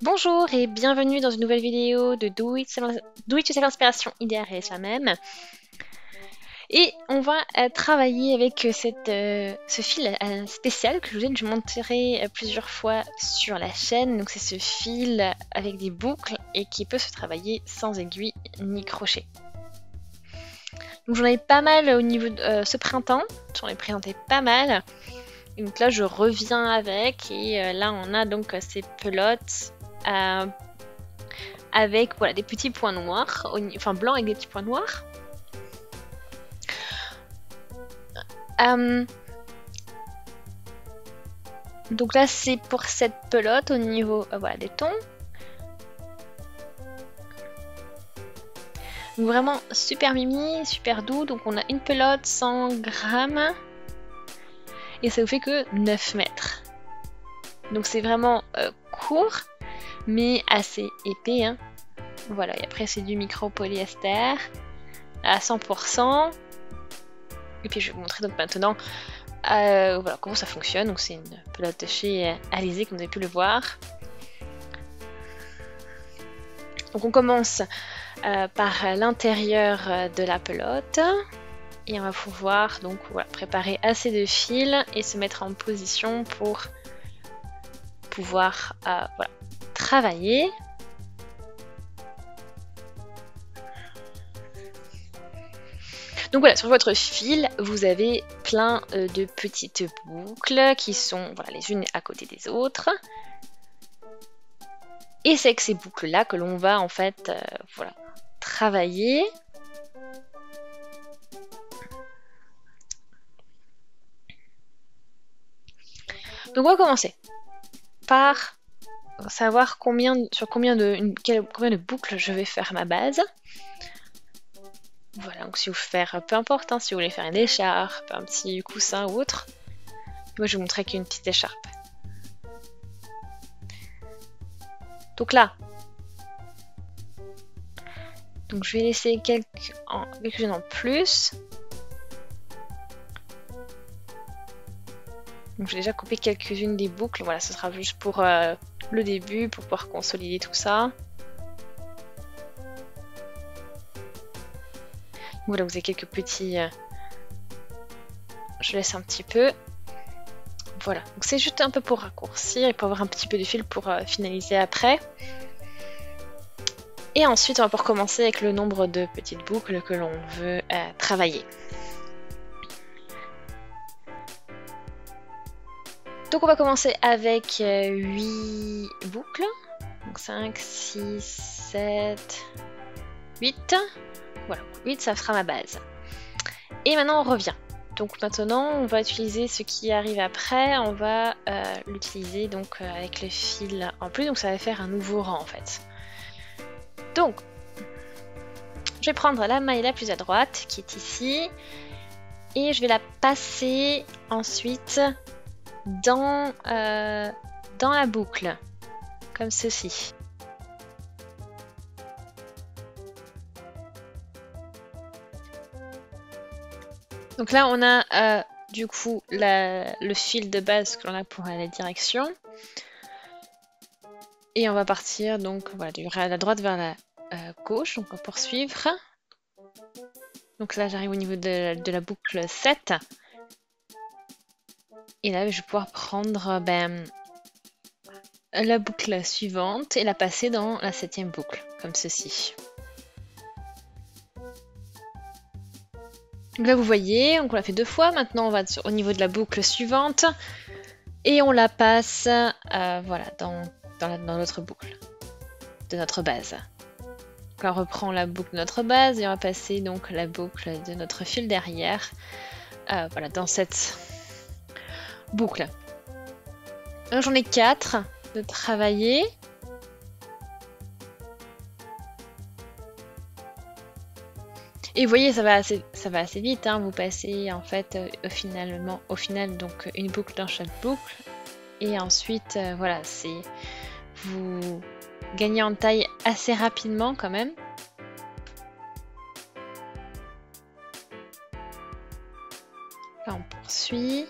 Bonjour et bienvenue dans une nouvelle vidéo de Do It Yourself Inspiration idéale et soi-même. Et on va travailler avec ce fil spécial que je vous ai montré plusieurs fois sur la chaîne. Donc c'est ce fil avec des boucles et qui peut se travailler sans aiguille ni crochet. Donc j'en ai pas mal au niveau de ce printemps, j'en ai présenté pas mal. Et donc là je reviens avec et là on a donc ces pelotes avec voilà, des petits points noirs, enfin blancs avec des petits points noirs. Donc là c'est pour cette pelote au niveau voilà, des tons. Donc vraiment super mimi, super doux. Donc on a une pelote 100 grammes et ça vous fait que 9 mètres. Donc c'est vraiment court mais assez épais. Hein. Voilà, et après c'est du micro polyester à 100%. Et puis je vais vous montrer donc maintenant voilà, comment ça fonctionne. Donc c'est une pelote de chez Alizé comme vous avez pu le voir. Donc on commence par l'intérieur de la pelote et on va pouvoir donc voilà, préparer assez de fils et se mettre en position pour pouvoir voilà, travailler. Donc voilà, sur votre fil, vous avez plein de petites boucles qui sont voilà, les unes à côté des autres. Et c'est avec ces boucles-là que l'on va en fait voilà, travailler. Donc on va commencer par savoir sur combien de boucles je vais faire ma base. Voilà, donc si vous faire, peu importe, hein, si vous voulez faire une écharpe, un petit coussin ou autre. Moi je vais vous montrer qu'une petite écharpe. Donc là, donc je vais laisser quelques-unes en plus. Donc j'ai déjà coupé quelques-unes des boucles. Voilà, ce sera juste pour le début, pour pouvoir consolider tout ça. Voilà, vous avez quelques petits... je laisse un petit peu. Voilà, donc c'est juste un peu pour raccourcir et pour avoir un petit peu de fil pour finaliser après. Et ensuite, on va pouvoir commencer avec le nombre de petites boucles que l'on veut travailler. Donc on va commencer avec 8 boucles. Donc 5, 6, 7, 8. Voilà, 8 ça sera ma base. Et maintenant on revient. Donc maintenant on va utiliser ce qui arrive après. On va l'utiliser donc avec le fil en plus. Donc ça va faire un nouveau rang en fait. Donc je vais prendre la maille la plus à droite qui est ici. Et je vais la passer ensuite dans la boucle, comme ceci. Donc là on a du coup le fil de base que l'on a pour la direction. Et on va partir donc voilà, de la droite vers la gauche, donc on va poursuivre. Donc là j'arrive au niveau de la boucle 7. Et là je vais pouvoir prendre la boucle suivante et la passer dans la 7e boucle, comme ceci. Donc là vous voyez, donc on l'a fait 2 fois, maintenant on va au niveau de la boucle suivante et on la passe voilà, dans notre boucle de notre base. Donc là on reprend la boucle de notre base et on va passer donc la boucle de notre fil derrière voilà, dans cette boucle. J'en ai 4 de travailler. Et vous voyez, ça va assez vite, hein. Vous passez en fait au final donc une boucle dans chaque boucle. Et ensuite, voilà, vous gagnez en taille assez rapidement quand même. Là, on poursuit.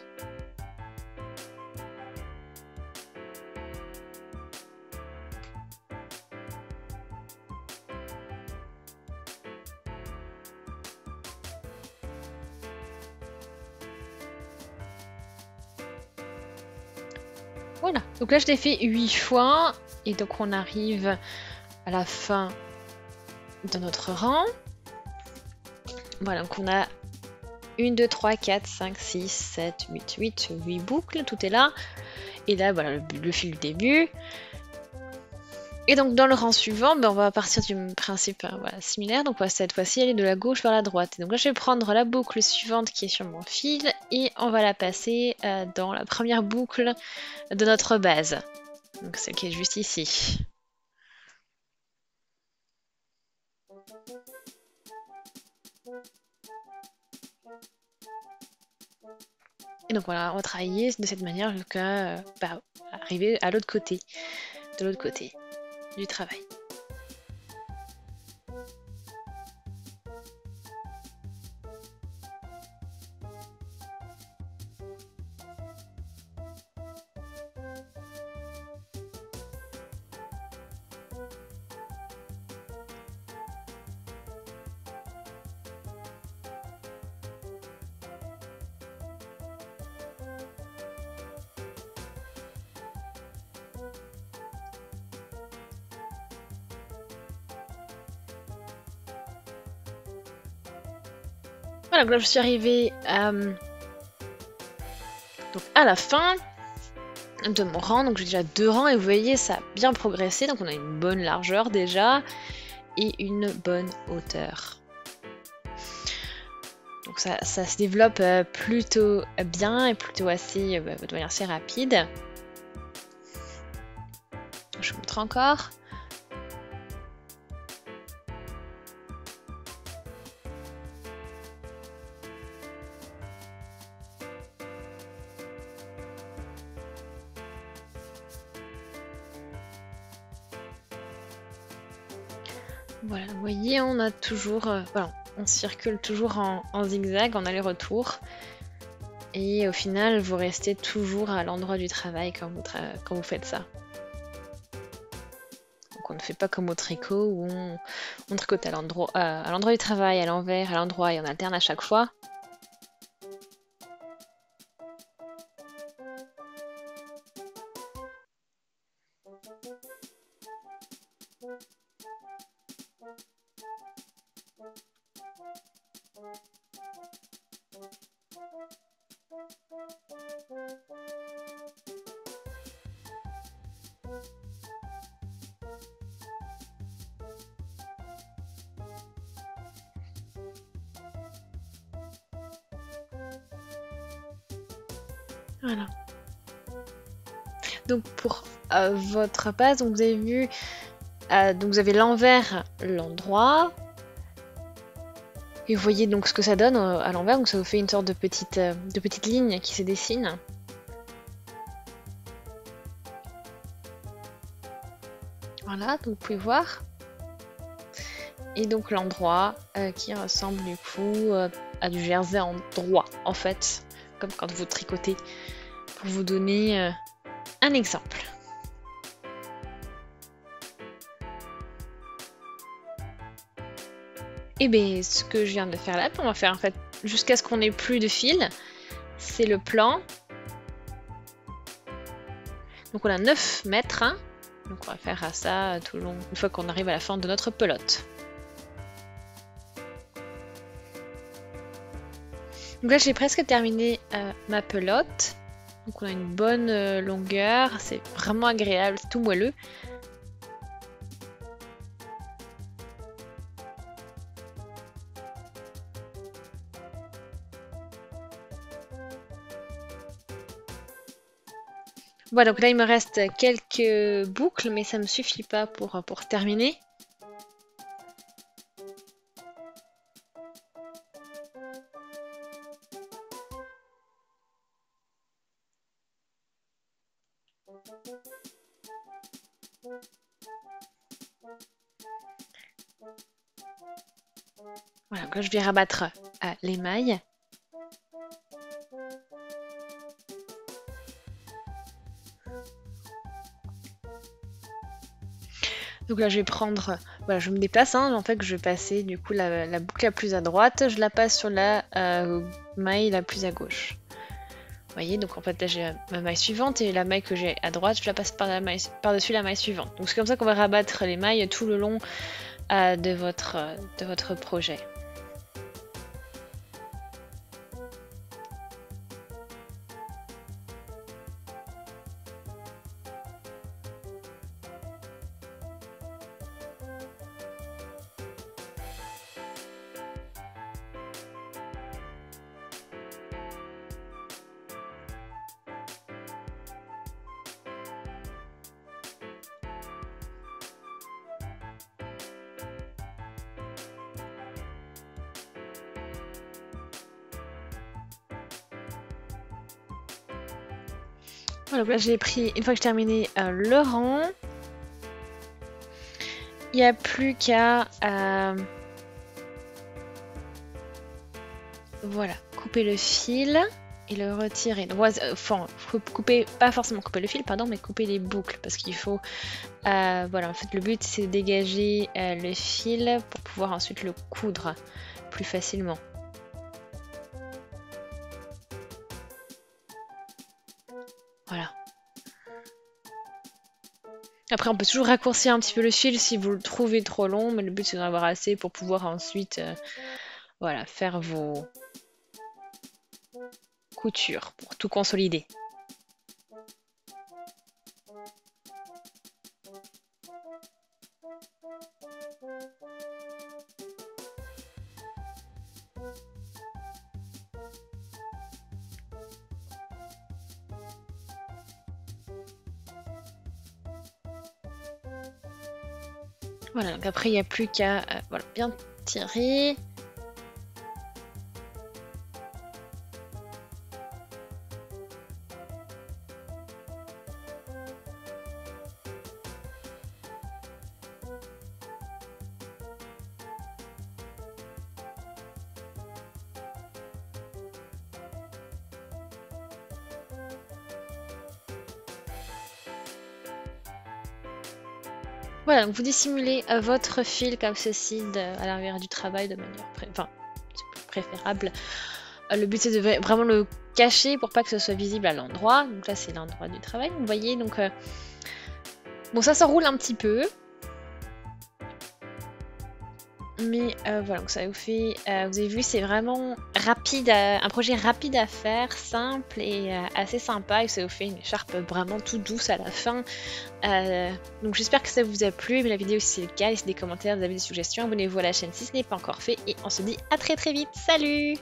Voilà, donc là je l'ai fait 8 fois et donc on arrive à la fin de notre rang. Voilà, donc on a 1, 2, 3, 4, 5, 6, 7, 8 boucles, tout est là. Et là, voilà, le fil du début. Et donc dans le rang suivant, ben, on va partir du principe voilà, similaire. Donc on va cette fois-ci aller de la gauche vers la droite. Et donc là, je vais prendre la boucle suivante qui est sur mon fil et on va la passer dans la première boucle de notre base. Donc celle qui est juste ici. Et donc voilà, on va travailler de cette manière jusqu'à arriver à l'autre côté, de l'autre côté du travail. Voilà, donc là je suis arrivée donc à la fin de mon rang, donc j'ai déjà 2 rangs et vous voyez ça a bien progressé, donc on a une bonne largeur déjà et une bonne hauteur. Donc ça se développe plutôt bien et plutôt assez, de manière assez rapide. Je vous montre encore. Voilà, vous voyez, on a toujours, voilà, on circule toujours en zigzag, en aller-retour. Et au final, vous restez toujours à l'endroit du travail quand vous faites ça. Donc on ne fait pas comme au tricot où on tricote à l'endroit du travail, à l'envers, à l'endroit et on alterne à chaque fois. Voilà. Donc pour votre base, donc vous avez vu, donc vous avez l'envers, l'endroit. Et vous voyez donc ce que ça donne à l'envers, donc ça vous fait une sorte de petite ligne qui se dessine. Voilà, donc vous pouvez voir. Et donc l'endroit qui ressemble du coup à du jersey en droit, en fait, comme quand vous tricotez, pour vous donner un exemple. Et bien ce que je viens de faire là, on va faire en fait jusqu'à ce qu'on n'ait plus de fil. C'est le plan. Donc on a 9 mètres. Hein. Donc on va faire ça tout le long, une fois qu'on arrive à la fin de notre pelote. Donc là j'ai presque terminé ma pelote. Donc on a une bonne longueur, c'est vraiment agréable, c'est tout moelleux. Voilà, donc là il me reste quelques boucles, mais ça me suffit pas pour terminer. Voilà, donc là je vais rabattre les mailles. Donc là je vais prendre, voilà, je me déplace, hein, en fait je vais passer du coup la boucle la plus à droite, je la passe sur la maille la plus à gauche. Vous voyez, donc en fait là j'ai ma maille suivante et la maille que j'ai à droite, je la passe par-dessus la maille suivante. Donc c'est comme ça qu'on va rabattre les mailles tout le long de votre projet. Voilà, là j'ai pris, une fois que j'ai terminé le rang, il n'y a plus qu'à voilà, couper le fil et le retirer. Donc, enfin, couper, pas forcément couper le fil, pardon, mais couper les boucles parce qu'il faut, voilà, en fait le but c'est de dégager le fil pour pouvoir ensuite le coudre plus facilement. Voilà. Après, on peut toujours raccourcir un petit peu le fil si vous le trouvez trop long, mais le but c'est d'en avoir assez pour pouvoir ensuite voilà, faire vos coutures pour tout consolider. Voilà, donc après il n'y a plus qu'à voilà, bien tirer. Voilà, donc vous dissimulez votre fil comme ceci à l'arrière du travail de manière préférable. Le but c'est de vraiment le cacher pour pas que ce soit visible à l'endroit. Donc là c'est l'endroit du travail, vous voyez. Donc bon, ça s'enroule un petit peu. Mais voilà, donc ça vous fait, vous avez vu, c'est vraiment rapide, un projet rapide à faire, simple et assez sympa, et ça vous fait une écharpe vraiment toute douce à la fin. Donc j'espère que ça vous a plu, mais la vidéo si c'est le cas, laissez des commentaires, des avis, des suggestions, abonnez-vous à la chaîne si ce n'est pas encore fait, et on se dit à très vite, salut!